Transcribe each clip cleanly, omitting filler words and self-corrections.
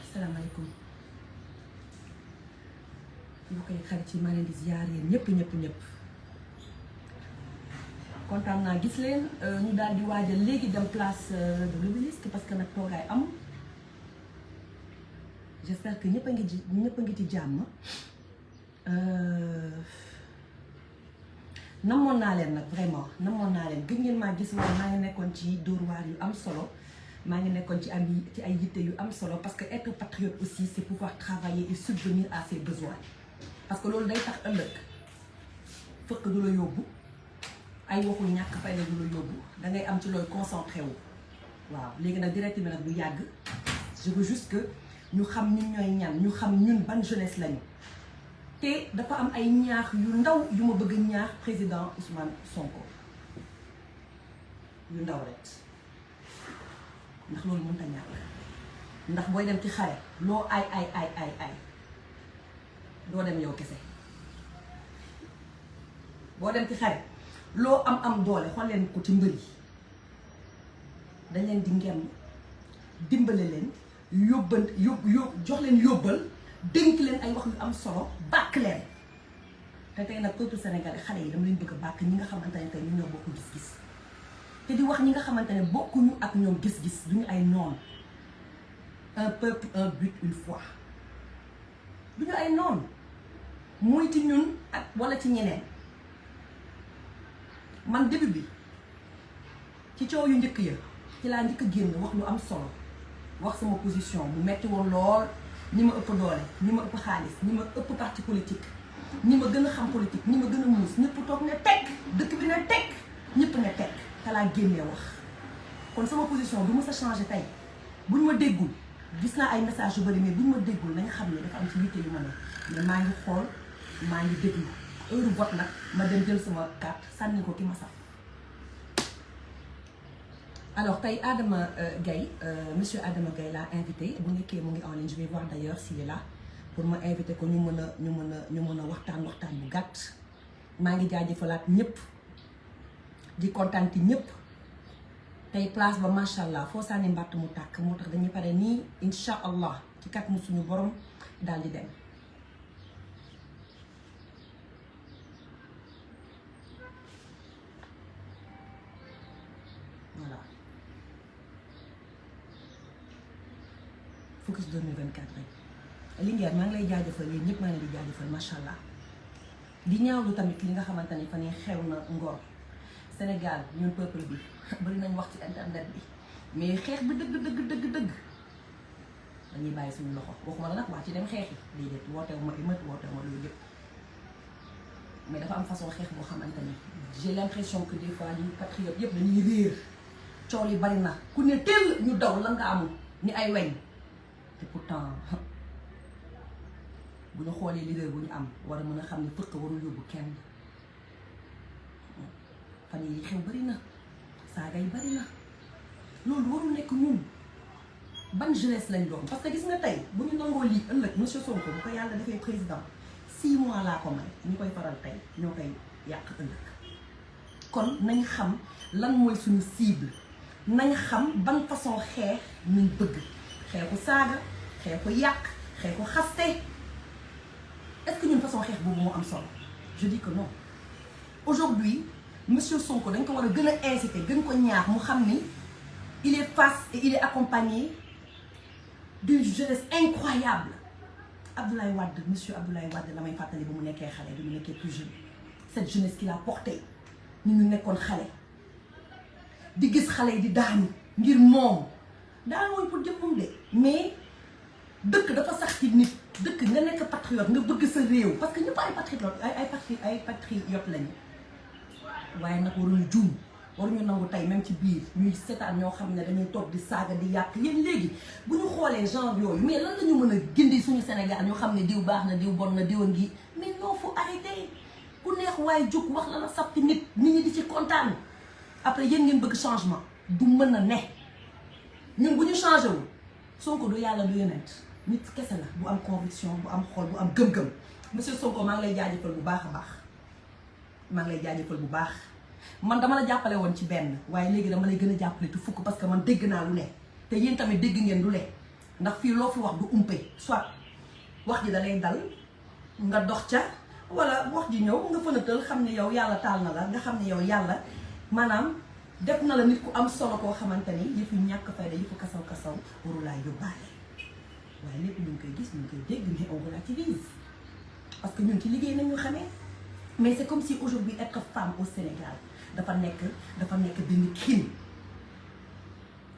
asalaamaaleykum ñu koy xarit yi maa leen di ziar yéen ñëpp kontaan naa gis leen ñu daal di waajal léegi dem place de l'Obélisque parce que nag toogaay am j'espère que ñëpp a ngi ci jàmm. namoon naa leen nag vraiment namoon naa leen gën ngeen maa gis waaye maa ngi nekkoon ci dóor waar yu am solo maa ngi nekkoon ci ay yitte yu am solo parce que être patriote aussi c'est pouvoir travailler et subvenir à ses besoins parce que loolu day tax ëllëg fëkk du la yóbbu ay waxu ñàkk fay la du la yóbbu da ngay am ci looy concentré wu waaw léegi nag direct bi nag du yàgg je veux juste que ñu xam ñun ñooy ñan ñu xam ñun ban jeunesse lañu te dafa am ay ñaax yu ndaw yu ma bëgg ñaax président Ousmane Sonko yu ndaw rek ndax loolu mënta ñàkk ndax booy dem ci xare loo ay doo dem yow kese boo dem ci xare loo am doole xool leen ko ci mbër yi dañ leen di ngem dimbale leen jox leen yóbbal dénk leen ay wax yu am solo bàkk leen te tey nag peuple sénégalais xale yi dama leen bëgg a bàkk ñi nga xamante ne tey ñu ñoo bokk gis-gis te di wax ñi nga xamante ne bokkuñu ak ñoom gis-gis duñu ay noon un peuple un but une foi duñu ay noon muy ci ñun ak wala ci ñeneen man début bi ci coow yu njëkk ya ci laa njëkk a génn wax lu am solo wax sama position mu metti woon lool ñi ma ëpp doole ñi ma ëpp xaalis ñi ma ëpp parti politique ñi ma gën a xam politique ñi ma gën a muus ñëpp toog ne tekk dëkk bi ne tekk ñëpp ne tekk te laa génnee wax kon sama position du ma sa changé tey buñ ma déggul gis naa ay message yu bari mais buñ ma déggul nañ xam ne dafa am ci yitte yu ma ne mais maa ngi xool maa ngi déglu heure vote nag ma dem jël sama carte sànni ko ki ma saf. Alors tey Adama Gaye monsieur Adama Gaye laa invité bu nekkee mu ngi en ligne je vais voir d'ailleurs s'il est là pour ma invité ko ñu mën a waxtaan bu gàtt maa ngi jaajëfalaat ñëpp di kontaan ci ñëpp tey place ba macha allah foo sànni mbàtt mu tàkk moo tax dañuy pare nii incha allah ci kat mu suñu borom daal di dem. voilà. Focus 2024 rek Linguère maa ngi lay jaajëfal yéen ñëpp maa ngi leen di jaajëfal macha allah di ñaawlu tamit li nga xamante ne fan yii xew na Ngor Sénégal ñun peuple bi bari nañ wax ci internet bi mais xeex bi dëgg dañuy bàyyi suñu loxo waxuma la nag waa ci dem xeexi déedéet wootewu ma émeute wootewu ma loolu yëpp mais dafa am façon xeex boo xamante ni j'ai l'impression que des fois ñu patriotes yëpp dañuy réer coow li bari na ku ne teel ñu daw la nga amul ni ay weñ. te pourtant bu ñu xoolee leader bu ñu am war a mën a xam ne fëkk warul yóbbu kenn fan yi xew bari na saaga yi bari na loolu warul nekk ñun ban jeunesse lañ doon parce que gis nga tey bu ñu nangoo lii ëllëg monsieur Sonko bu ko yàlla defee président 6 mois laa ko may ñu koy faral tey ñoo koy yàq ëllëg kon nañ xam lan mooy suñu cible nañ xam ban façon xeex ñu bëgg xeexu saaga xeexu yàq xeexu xaste est-ce que ñun façon xeex boobu moo am solo je dis que non aujourd'hui monsieur Sonko dañ ko war a gën a inciter gën ko ñaax mu xam ni il est face et il est accompagné d'une jeunesse incroyable. Abdoulaye Wade, monsieur Abdoulaye Wade la may fàttali ba mu nekkee xale bi mu nekkee plus jeune. Cette jeunesse qu'il a portée ñu nekkoon xale di gis xale yi di daanu ngir moom daanooñ pour jëmmam de mais dëkk dafa sax ci nit dëkk nga nekk patriote nga bëgg sa réew parce que ñëpp ay patriote lañu waaye nag waruñu juum waruñu nangu tey même ci biir ñuy seetaan ñoo xam ne dañuy toog di saaga di yàq yéen léegi bu ñu xoolee genre yooyu mais lan la ñu mën a gindi suñu Sénégal ñoo xam ne diw baax na diw bon na diw a ngi mais non faut arrêter ku neex waaye jóg wax la la saf ci nit ñi di ci kontaan après yéen ngeen bëgg changement du mën a ne ñun bu ñu changé wul Sonko du yàlla du yonent nit kese la bu am conviction bu am xol bu am gëm-gëm monsieur Sonko maa ngi lay jaajëfal bu baax a baax maa ngi lay jaajëfal bu baax man dama la jàppale woon ci benn waaye léegi dama lay gën a jàppale tu fukk parce que man dégg naa lu ne te yéen tamit dégg ngeen lu ne ndax fii loo fi wax du umpe soit wax ji da lay dal nga dox ca wala wax ji ñëw nga fënatal xam ne yow yàlla taal na la nga xam ne yow yàlla maanaam def na la nit ku am solo koo xamante ni yëfu ñàkk fayda yëfu kasaw warulaa yóbbaale waaye lépp ñu ngi koy gis ñu ngi koy dégg mais on relativise parce que ñun ci liggéey nañu xamee mais c'est comme si aujourd'hui être femme au Sénégal dafa nekk benn crime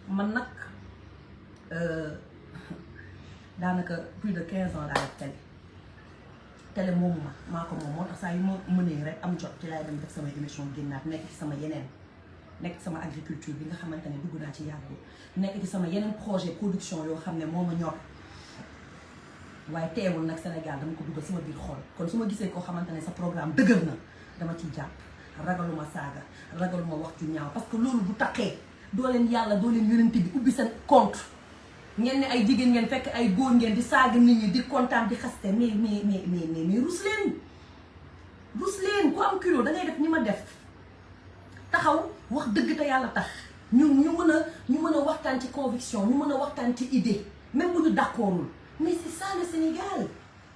man nag daanaka plus de 15 ans laa def télé moomu maa ko moom moo tax saa yu ma mënee rek am jot ci laay dem def samay émission génnaat nekk ci sama yeneen nekk ci sama agriculture bi nga xamante ne dugg naa ci yàggu nekk ci sama yeneen projet production yoo xam ne moo ma ñor waaye teewul nag Sénégal dama ko dugal sama biir xol kon su ma gisee koo xamante ne sa programme dëgër na dama ciy jàpp ragaluma saaga ragaluma wax ju ñaaw parce que loolu bu taqee doo leen yàlla doo leen yonent bi ubbi seen compte ngeen ne ay jigéen ngeen fekk ay góor ngeen di saaga nit ñi di kontaan di xaste mais rus leen ku am kilo da ngay def ni ma def taxaw wax dëgg te yàlla tax ñu mën a waxtaan ci conviction ñu mën a waxtaan ci idée même bu ñu d'accordul mais c'est ça le Sénégal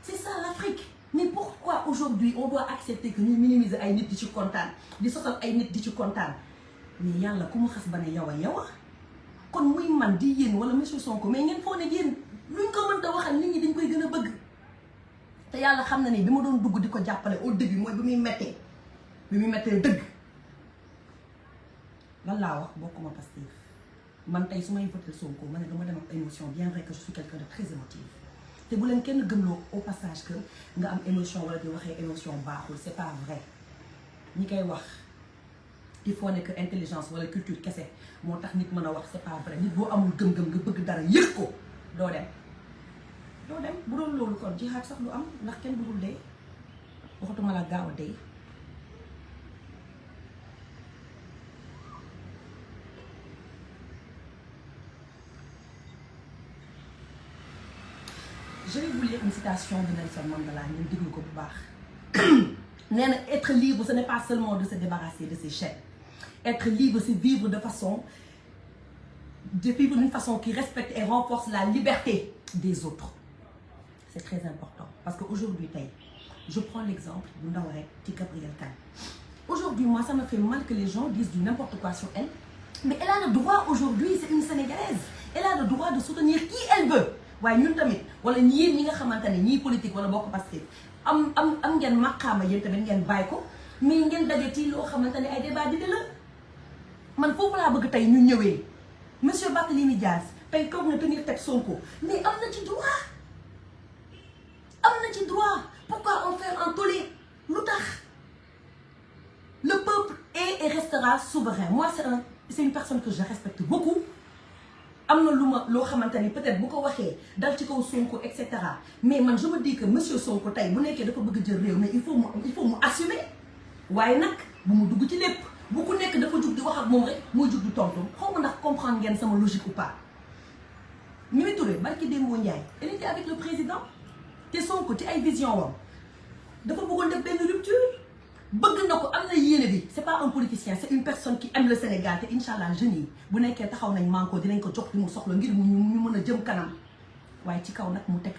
c'est ça l'Afrique mais pourquoi aujourd'hui on doit accepter que ñu minimiser ay nit di ci kontaan di sosal ay nit di ci kontaan mais yàlla ku mu xas ba ne yow a kon muy man di yéen wala monsieur Sonko mais ngeen foo ne yéen luñ ko mënta waxal nit ñi dañ koy gën a bëgg te yàlla xam na ni bi ma doon dugg di ko jàppale au début mooy bi muy mettee dëgg lan laa wax bokkuma Pastef man tey su may voté Sonko ma ne dama dem ak émotion bien vrai que je suis quelqu'un de très émotif te bu leen kenn gëmloo au passage que nga am émotion wala di waxee émotion baaxul c'est pas vrai ñi koy wax il faut ne que intelligence wala culture kese moo tax nit mën a wax c'est pas vrai nit boo amul gëm-gëm nga bëgg dara yëg ko doo dem bu doon loolu kon jihaad sax lu am ndax kenn bëggul dee waxatuma la gaaw a dee. Je vais vous lire une citation de Nelson Mandela ngeen déglu ko bu baax nee na être libre ce n'est pas seulement de se débarrasser de ses chaînes être libre c'est vivre d'une façon qui respecte et renforce la liberté des autres c'est très important parce que aujourd'hui tey je prends l'exemple bu ndaw rek ci Gabrielle Kane aujourd'hui moi ça me fait mal que les gens disent du n'importe quoi sur elle mais elle a le droit aujourd'hui c'est une Sénégalaise elle a le droit de soutenir qui elle veut waaye ñun tamit wala ñi nga xamante ne ñii politique wala bokk Pastef am ngeen maqaama yéen tamit ngeen bàyyi ko mais ngeen daje ci loo xamante ne ay débat di la man foofu laa bëgg tey ñu ñëwee monsieur Barthélémy Dias tey toog na tenir tête Sonko mais am na ci droit pourquoi en faire un tollé lu tax le peuple est et restera souverain moi c'est une personne que je respecte beaucoup am na loo xamante ni peut-être bu ko waxee dal ci kaw Sonko et cetera mais man je me dis que monsieur Sonko tey bu nekkee dafa bëgg jël réew mais il faut mu assumer waaye nag bu mu dugg ci lépp bu ku nekk dafa jug di wax ak moom rek mooy jug di tontu xaw ma ndax comprendre ngeen sama logique ou pas. Mimi Touré barki Dembo Ndiaye elle était avec le président te Sonko ci ay vision wam dafa bëggoon def benn rupture bëgg na ko am na yéene bi c'est pas un politicien c'est une personne qui aime le Sénégal te incha allah jeunes yi bu nekkee taxaw nañ manko dinañ ko jox li mu soxla ngir ñu mën a jëm kanam waaye ci kaw nag mu teg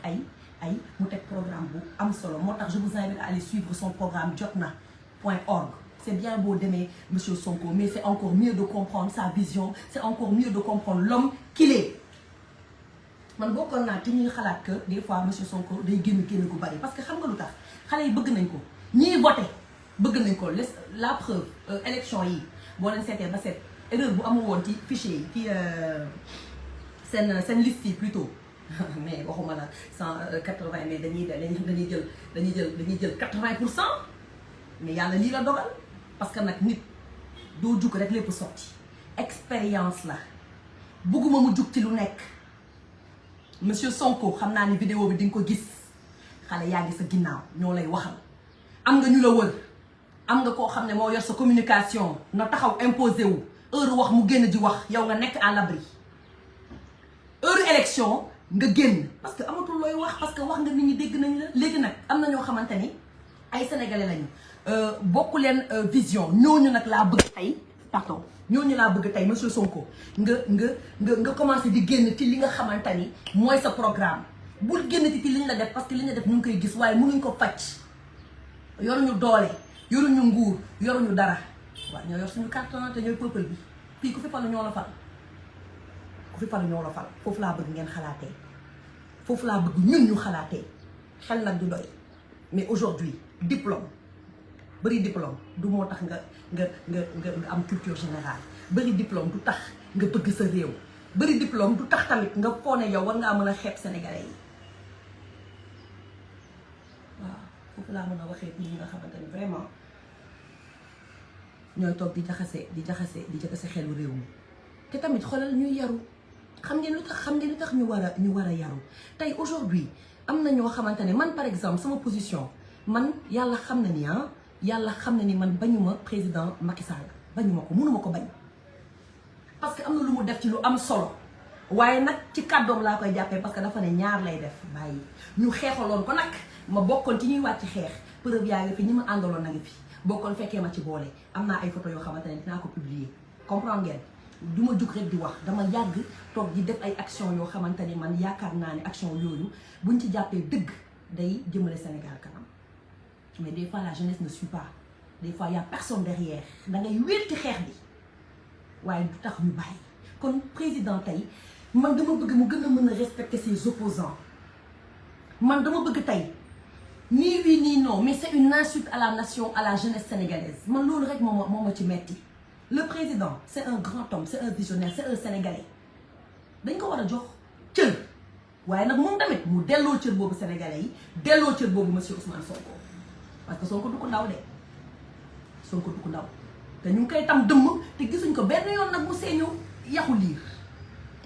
mu teg programme bu am solo moo tax je vous invite à aller suivre son programme jotna.org c'est bien beau d'aimer monsieur Sonko mais c'est encore mieux de comprendre sa vision c'est encore mieux de comprendre l'homme qu'il est man bokkoon naa te ñuy xalaat que des fois monsieur Sonko day génn gu bari parce que xam nga lu tax xale yi bëgg nañ ko ñiy voté bëgg nañ ko la preuve élection yi boo leen seetee ba seet erreur bu amul woon ci fichier yi ci seen liste yi plutôt mais waxuma la 180 mais dañuy jël 80%. mais yàlla lii la dogal parce que nag nit doo jug rek lépp sotti expérience la bugguma mu jug ci lu nekk monsieur Sonko xam naa ni vidéo bi di nga ko gis xale yaa ngi sa ginnaaw ñoo lay waxal am nga ñu la wër am nga koo xam ne moo yor sa communication nga taxaw imposé wu heure wax mu génn di wax yow nga nekk à l'abri heure élection nga génn parce que amatul looy wax parce que wax nga nit ñi dégg nañ la léegi nag am na ñoo xamante ni ay sénégalais lañu bokku leen vision ñooñu nag laa bëgg tey pardon ñooñu laa bëgg tey monsieur Sonko nga commencé di génn ci li nga xamante ni mooy sa programme bul génn ci li ñu la def parce que li ñu def ñu ngi koy gis waaye mënuñ ko faj yoruñu doole yoruñu nguur yoruñu dara waaw ñoo yor suñu carton te ñooy peuple bi fii ku fi falu ñoo la fal foofu laa bëgg ngeen xalaatee foofu laa bëgg ñun ñu xalaatee xel nag du doy mais aujourd'hui diplôme bëri diplôme du moo tax nga am culture générale bëri diplôme du tax nga bëgg sa réew bëri diplôme du tax tamit nga foone yow war ngaa mën a xeeb sénégalais yi waaw foofu laa mën a waxee pour ñi nga xamante ni vraiment ñooy toog di jaxase xelu réew mi te tamit xoolal ñuy yaru xam ngeen lu tax ñu war a yaru tey aujourd'hui am na ñoo xamante ne man par exemple sama position man yàlla xam na ni man bañuma président Macky Sall bañuma ko mënuma ko bañ parce que am na lu mu def ci lu am solo waaye nag ci kàddoom laa koy jàppee parce que dafa ne ñaar lay def bàyyi ñu xeexaloon ko nag ma bokkoon ci ñuy wàcc xeex preuve yaa ngi fi ñi ma àndaloon na ngi fi bokkoon fekkee ma ci boole am naa ay photo yoo xamante ne dinaa ko publier comprendre ngeen du ma jug rek di wax dama yàgg toog di def ay action yoo xamante ni man yaakaar naa ne action yooyu buñ ci jàppee dëgg day jëmale Sénégal kanam mais des fois la jeunesse ne suit pas des fois y a personne derrière da ngay wér ci xeex bi waaye du tax ñu bàyyi kon président tey man dama bëgg mu gën a mën a respecter ses opposants man dama bëgg tey ni oui ni non mais c'est une insulte à la nation à la jeunesse sénégalaise man loolu rek moo ma ci metti le président c'est un grand homme c'est un visionnaire c'est un sénégalais dañ ko war a jox cër waaye nag moom tamit mu delloo cër boobu sénégalais yi delloo cër boobu monsieur Ousmane Sonko parce que Sonko du ko ndaw de Sonko du ko ndaw te ñu ngi koy tam dëmm te gisuñ ko benn yoon nag mu seeñu yaxu liir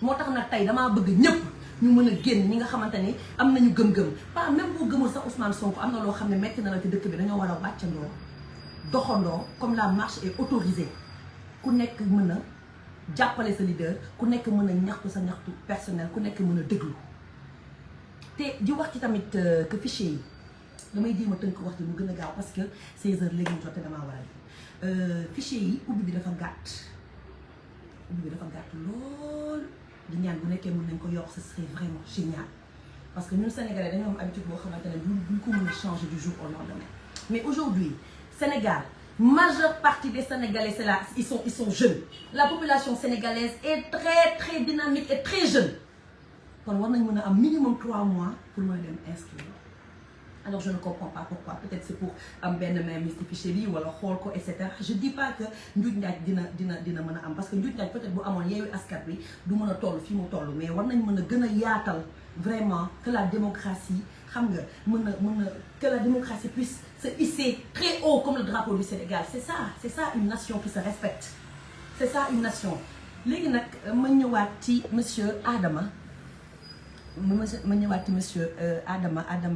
moo tax nag tey damaa bëgg ñëpp ñu mën a génn ñi nga xamante ni am nañu gëm-gëm pas même boo gëmul sax Ousmane Sonko am na loo xam ne metti na la ci dëkk bi dañoo war a wàccandoo doxandoo comme la marche est autorisée ku nekk mën a jàppale sa leader ku nekk mën a ñaxtu sa ñaxtu personnel ku nekk mën a déglu te di wax ci tamit que fichier yi damay jéem a tënk wax ji mu gën a gaaw parce que 16 heures léegi ñu jot te damaa war a fichier yi ubbi bi dafa gàtt lool di ñaan bu nekkee mën nañ ko yokk ce serait vraiment génial parce que ñun Sénégalais dañoo am habitude boo xamante ne duñ ko mën a changer du jour au lendemain mais aujourd'hui Sénégal majeure partie des Sénégalais c'est là ils sont jeunes la population sénégalaise est très très dynamique et très jeune kon war nañ mën a am minimum 3 mois pour mën a dem inscrire alors je ne comprends pas pourquoi peut-être c'est pour am benn même fichier bi wala xool ko et cetera je dis pas que njuuj njaaj dina mën a am parce que njuuj njaaj peut-être bu amoon Yewwi Askan Wi du mën a toll fii mu toll mais war nañ mën a gën a yaatal vraiment que la démocratie xam nga mën a que la démocratie puisse se hisser très haut comme le drapeau du Sénégal c'est ça une nation qui se respecte c'est ça une nation léegi nag ma ñëwaat ci monsieur Adama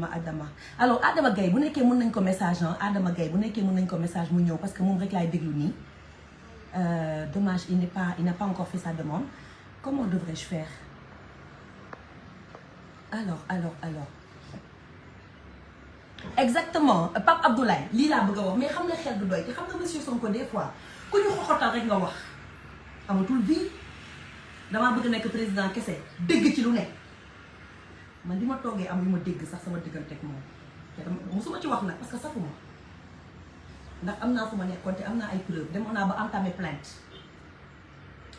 Adama alors Adama Gaye bu nekkee mën nañ ko message Adama Gaye bu nekkee mën nañ ko message mu ñëw parce que moom rek laay déglu nii dommage il n'a pas encore fait sa demande comment devrais-je faire alors exactement Pape Abdoulaye lii laa bëgg a wax mais xam nga xel du doy te xam nga monsieur Sonko des fois ku ñu xoxotal rek nga wax amatul vie damaa bëgg nekk président kese dégg ci lu nekk man li ma toogee am lu ma dégg sax sama diggante ak moom te dama mosuma ci wax nag parce que safuma ndax am naa fu ma nekkoon te am naa ay preuve demoon naa ba entamé plainte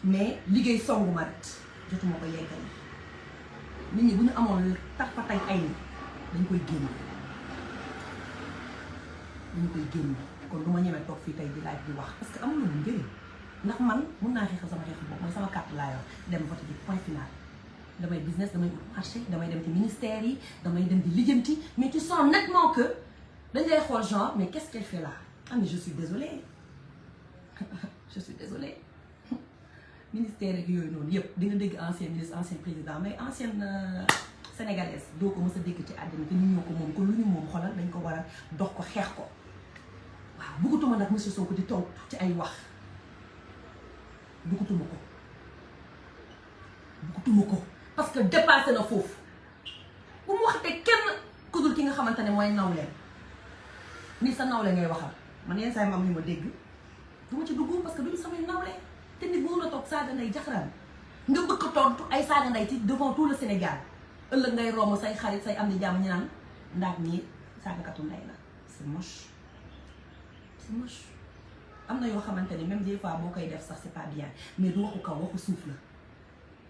mais liggéey songu ma ret jotuma ko yeggali nit ñi bu ñu amoon tax fa tey ay ni dañ koy génn kon du ma ñemee toog fii tey di live di wax parce que amul lu njëriñ ndax man mun naa xeexal sama xeexu bopp mooy sama carte laa yor dem vote ji point final damay business damay ut marché damay dem ci ministère yi damay dem di lijjanti mais tu sens nettement que dañ lay xool genre mais qu'est-ce qu'elle fait là ah mais je suis désolée ministère ak yooyu noonu yëpp di nga dégg ancien ministre ancien président mais ancienne sénégalaise doo ko mës a dégg ci àddina te ñu ñoo ko moom ko lu ñu moom xoolal dañ ko war a dox ko xeex ko waaw bëggatuma nag monsieur Sonko di tontu ci ay wax bëggatuma ko parce que dépassé na foofu bu mu waxte kenn ku dul ki nga xamante ne mooy nawleen ni sa nawle ngay waxal man yenn saa yi ma am ñu ma dégg du ma ci dugg parce que duñu samay nawle te nit mënu la toog saaga nday jaxaraan nga bëgg a tontu ay saaga nday ci devant tout le Sénégal ëllëg ngay romb say xarit say am di jàmm ñu naan ndax nii saagakatu nday la c'est moche am na yoo xamante ni même des fois boo koy def sax c'est pas bien mais du waxu kaw waxu suuf la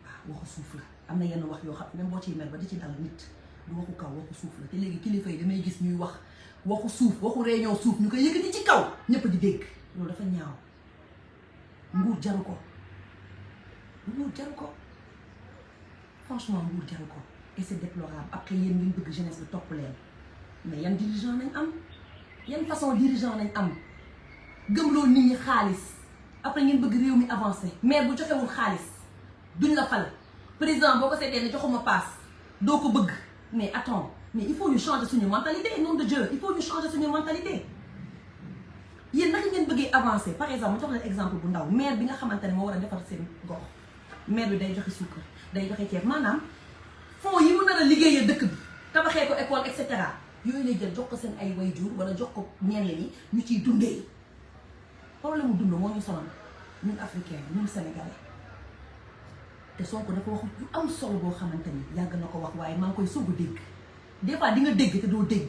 waaw waxu suuf la am na yenn wax yoo xam même boo ciy mer ba di ci dal nit du waxu kaw waxu suuf la te léegi kilifa yi damay gis ñuy wax waxu suuf waxu réunion suuf ñu koy yëkkati ci kaw ñëpp di dégg loolu dafa ñaaw nguur jaru ko franchement nguur jaru ko et c'est déplorable après yéen ngeen bëgg jeunesse bi topp leen mais yan dirigeant nañ am yan façon dirigeant nañ am gëmloo nit ñi xaalis après ngeen bëgg réew mi avancé maire bu joxewul xaalis duñ la fal président boo ko seetee ne joxuma paas doo ko bëgg mais attends mais il faut ñu changer suñu mentalité nom de Dieu il faut ñu changer suñu mentalité yéen naka ngeen bëggee avancer par exemple ma jox leen exemple bu ndaw maire bi nga xamante ne moo war a defar seen gox maire bi day joxe suukar day joxe ceeb maanaam fonds yi mu nar a liggéeyee dëkk bi tabaxee ko école et cetera yooyu lay jël jox ko seen ay waajur wala jox ko ñenn ñi ñu ciy dundee problème mu dund moo ñu sonal ñun africain ñun sénégalais te Sonko dafa wax lu am solo boo xamante ni yàgg na ko wax waaye maa ngi koy soog a dégg des fois di nga dégg te doo dégg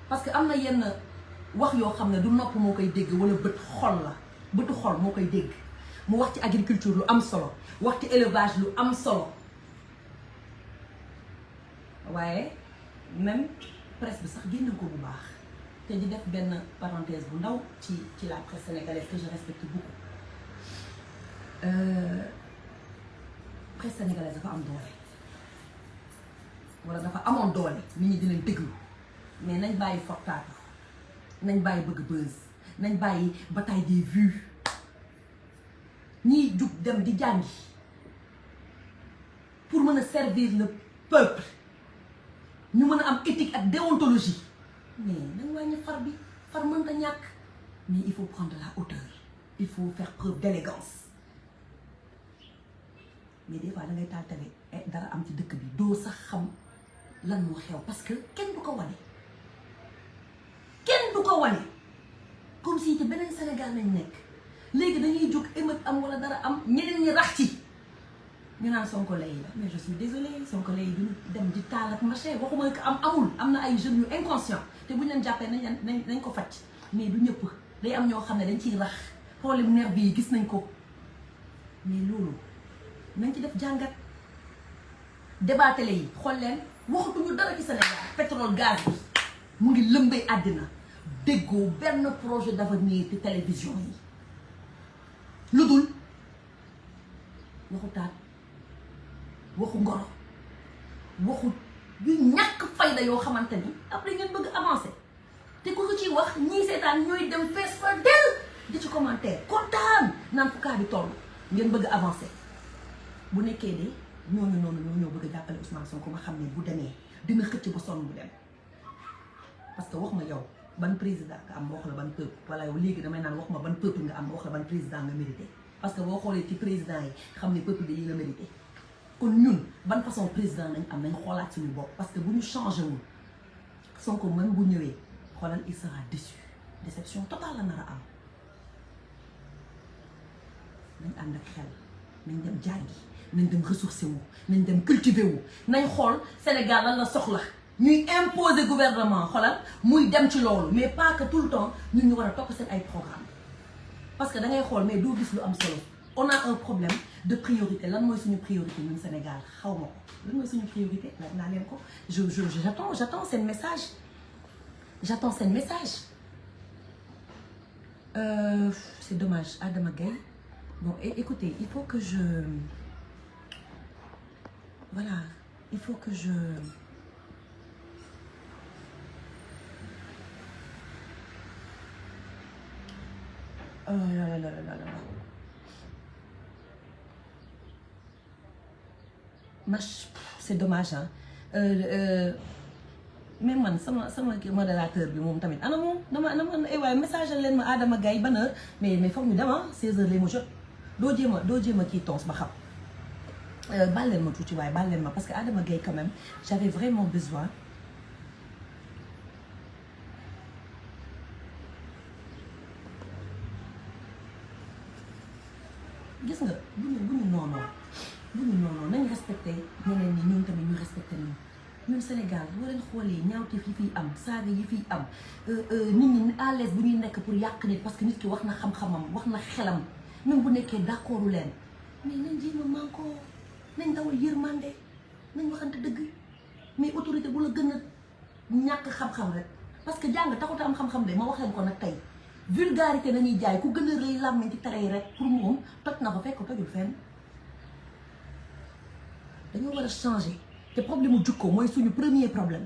parce que am na yenn wax yoo xam ne du nopp moo koy dégg wala bët xol la bëtu xol moo koy dégg mu wax ci agriculture lu am solo wax ci élevage lu am solo waaye même presse bi sax génn ko bu baax te di def benn parenthèse bu ndaw ci la presse sénégalaise que je respecte beaucoup presse sénégalaise dafa am doole wala dafa amoon doole nit ñi di leen déglu mais nañ bàyyi fortaatu nañ bàyyi bëgg buzz nañ bàyyi bataille des vues ñiy jug dem di jàngi pour mën a servir le peuple ñu mën a am éthique ak déontologie mais nañ wàññi far bi far mënta ñàkk mais il faut prendre la hauteur il faut faire preuve d'élégance mais des fois da ngay taal télé dara am ci dëkk bi doo sax xam lan moo xew parce que kenn du ko wane comme si te beneen Sénégal nañ nekk léegi dañuy jóg émeute am wala dara am ñeneen ñi rax ci ñu naan Sonko lay la mais je suis désolée Sonko lay duñu dem di taal ak machin waxuma que amul am na ay jeunes yu inconscient te buñ leen jàppee nañ ko faj mais du ñëpp day am ñoo xam ne dañ ciy rax problème nerf bi gis nañ ko mais loolu nañ ci def jàngat débat télé yi xool leen waxatuñu dara ci Sénégal pétrole gaz bi mu ngi lëmbee àddina déggoo benn projet d'avenir ci télévision yi lu dul waxu taat waxu ngoro waxu yu ñàkk fayda yoo xamante ni après ngeen bëgg avancer te ku ko ciy wax ñii seetaan ñooy dem fees fa del di ci commentaire kontaan naan fu kaa bi toll ngeen bëgg avancer bu nekkee de ñooñu noonu ñoo bëgg a jàppale Ousmane Sonko nga xam ne bu demee dina xëcc ba sonn bu dem parce que wax ma yow ban président nga am ma wax la ban peuple wala yow léegi damay naan wax ma ban peuple nga am ma wax la ban président nga mérité parce que boo xoolee ci président yi xam ne peuple bi yi nga mérité kon ñun ban façon président nañ am nañ xoolaat suñu bopp parce que bu ñu changé wul Sonko même bu ñëwee xoolal il sera déçu déception totale la nar a am nañ ànd ak xel nañ dem jàngi nañ dem ressourcé wu nañ dem cultiver wu nañ xool Sénégal lan la soxla ñuy imposer gouvernement xoolal muy dem ci loolu mais pas que tout le temps ñun ñu war a topp seen ay programme parce que da ngay xool mais doo gis lu am solo on a un problème de priorité lan mooy suñu priorité ñun Sénégal xaw ma ko lan mooy suñu priorité laaj naa leen ko j'attends seen message c'est dommage Adama Gaye bon écoutez il faut que je voilà il faut que je oh là là là là là c'est dommage hein mais man sama modérateur bi moom tamit ana moom dama waaye message leen ma Adama Gaye ban heure mais foog ñu dem ah 16h lay ma jot doo jéem a kii tons ba xam baal leen ma tuuti waaye baal leen ma parce que Adama Gaye quand même j'avais vraiment besoin gis nga bu ñu noonoo nañ respecté ñeneen ñi ñun tamit ñu respecté ñun Sénégal boo leen xoolee ñaawteef yi fiy am saaga yi fiy am nit ñi à l'aise bu ñuy nekk pour yàq nit parce que nit ki wax na xam-xamam wax na xelam même bu nekkee d'accordu leen mais nañ jéem a mànkoo nañ dawal yërmande nañ waxante dëgg mais autorité bu la gën a ñàkk xam-xam rek parce que jàng taxut am xam-xam de ma wax leen ko nag tey vulgarité nañuy jaay ku gën a rëy làmmiñ ci tere yi rek pour moom toj na fa fekk tojul fenn dañoo war a changer te problème mu jukko mooy suñu premier problème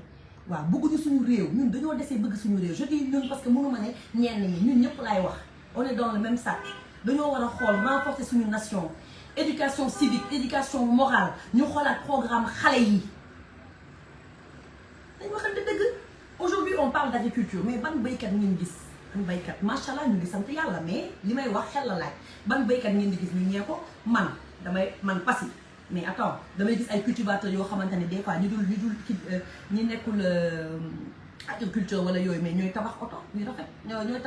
waaw bëgguñu suñu réew ñun dañoo desee bëgg suñu réew je dis ñun parce que mënu ma ne ñenn ñi ñun ñëpp laay wax on est dans le même sac dañoo war a xool renforcer suñu nation éducation civique éducation morale ñu xoolaat programme xale yi dañ waxante dëgg aujourd'hui on parle d'agriculture mais ban béykat ngeen gis ban béykat macha allah ñu ngi sant yàlla mais li may wax xel la laaj ban béykat ngeen di gis ñu ñee ko man Passy mais attends damay gis ay cultivateurs yoo xamante ne des fois ñu dul ñi nekkul agriculture wala yooyu mais ñooy tabax oto yu rafet ñooy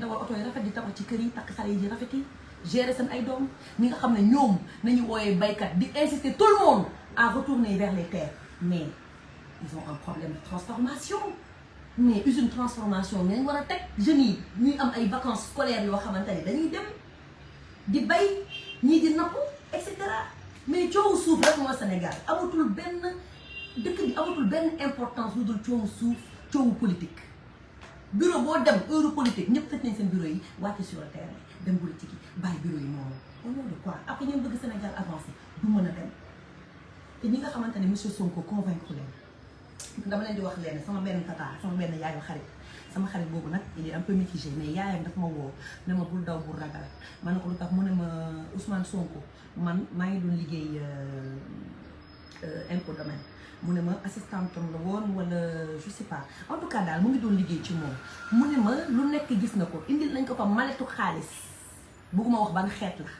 dawal oto yu rafet di tabax ci kër yi takk xale yi di rafet yi gérer seen ay doom ñi nga xam ne ñoom nañu wooyee baykat di insister tout le monde à retourner vers les terres mais ils ont un problème de transformation mais usine transformation nañ war a teg jeunes yi ñuy am ay vacances scolaires yoo xamante ne dañuy dem di bay ñii di napp et cetera mais coowu suuf rek mooy Sénégal amatul benn dëkk bi amatul benn importance lu dul coowu suuf coowu politique bureau boo dem heure politique ñëpp tëj nañ seen bureau yi wàcce sur le terrain dem politique yi bàyyi bureau yi noonu au nom de quoi après ñoom bëgg Sénégal avancé du mën a dem te ñi nga xamante ne monsieur Sonko convaincre leen dama leen di wax leen sama benn tata sama benn yaayu xarit sama xarit boobu nag il est un peu mitigé mais yaayam daf ma woo ne ma bul daw bul ragal ma ne ko lu tax mu ne ma Ousmane Sonko man maa ngi doon liggéey impôt domaine mu ne ma assistante la woon wala je sais pas en tout cas daal mu ngi doon liggéey ci moom mu ne ma lu nekk gis na ko indil nañ ko fa maletu xaalis bëgguma wax ban xeet la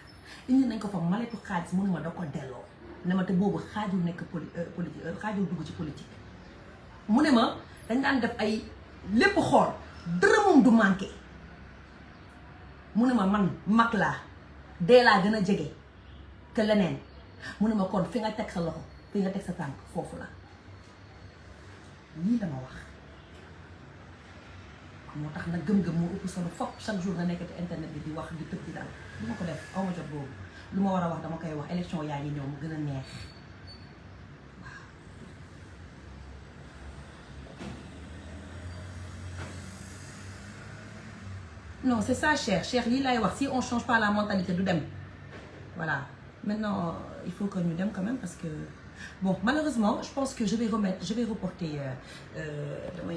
indil nañ ko fa maletu xaalis mu ne ma da ko delloo ne ma te boobu xaajul nekk politique xaajul dugg ci politique mu ne ma dañ daan def ay lépp xool dërëmum du manqué mu ne ma man mag laa dee laa gën a jege que leneen mu ne ma kon fi nga teg sa loxo fi nga teg sa tànk foofu la lii la ma wax moo tax nag gëm-gëm moo ëpp solo foog chaque jour nga nekk ci internet bi di wax di tëb di dal du ma ko def aw ma jot boobu lu ma war a wax dama koy wax élection yaa ngi ñëw mu gën a neex waaw non c'est ça cher lii lay wax si on change pas la mentalité du dem voilà maintenant il faut que ñu dem quand même parce que bon malheureusement je pense que je vais reporter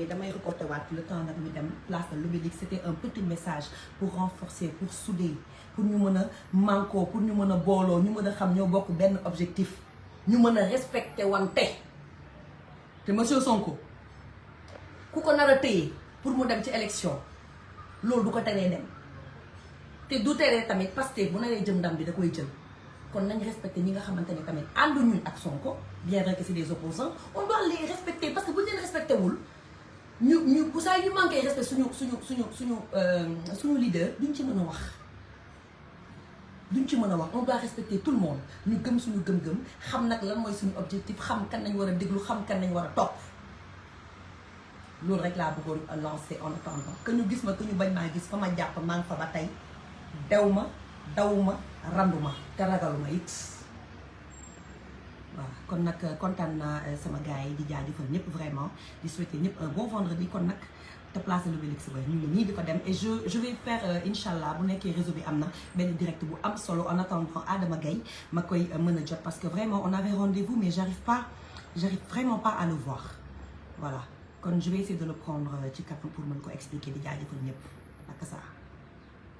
damay reporter waat le temps nag ñu dem place de l'Obélisque. C'était un petit message pour renforcer pour souder pour ñu mën a manko pour ñu mën a booloo ñu mën a xam ñoo bokk benn objectif ñu mën a respecter wante te monsieur Sonko ku ko nar a téye pour mu dem ci élection loolu du ko teree dem te du teree tamit parce que bu naree jëm ndam bi da koy jël kon nañ respecté ñi nga xamante ne tamit ànduñu ak Sonko bien vrai que c'est des opposants on doit les respecter parce que bu ñu leen respecté wul ñu bu saa yu manqué respect suñu leader duñ ci mën a wax on doit respecter tout le monde ñu gëm suñu gëm-gëm xam nag lan mooy suñu objectif xam kan nañ war a déglu xam kan nañ war a topp loolu rek laa bëggoon lancer en attendant que ñu gis ma que ñu bañ maa gis fa ma jàpp maa ngi fa ba tey dew ma dawuma randuma te ragaluma it voilà kon nag kontaan naa sama gars yi di jaajëfal ñëpp vraiment di souhaiter ñëpp un bon vendredi kon nag te placer l'Obélisque ba ñu ngi nii di ko dem et je vais faire incha allah bu nekkee réseau bi am na benn direct bu am solo en attendant Adama Gaye ma koy mën a jot parce que vraiment on avait rendez-vous mais j'arrive vraiment pas à le voir voilà kon je vais essayer de le prendre ci kàttan pour mën ko expliquer di jaajëfal ñëpp ak ça.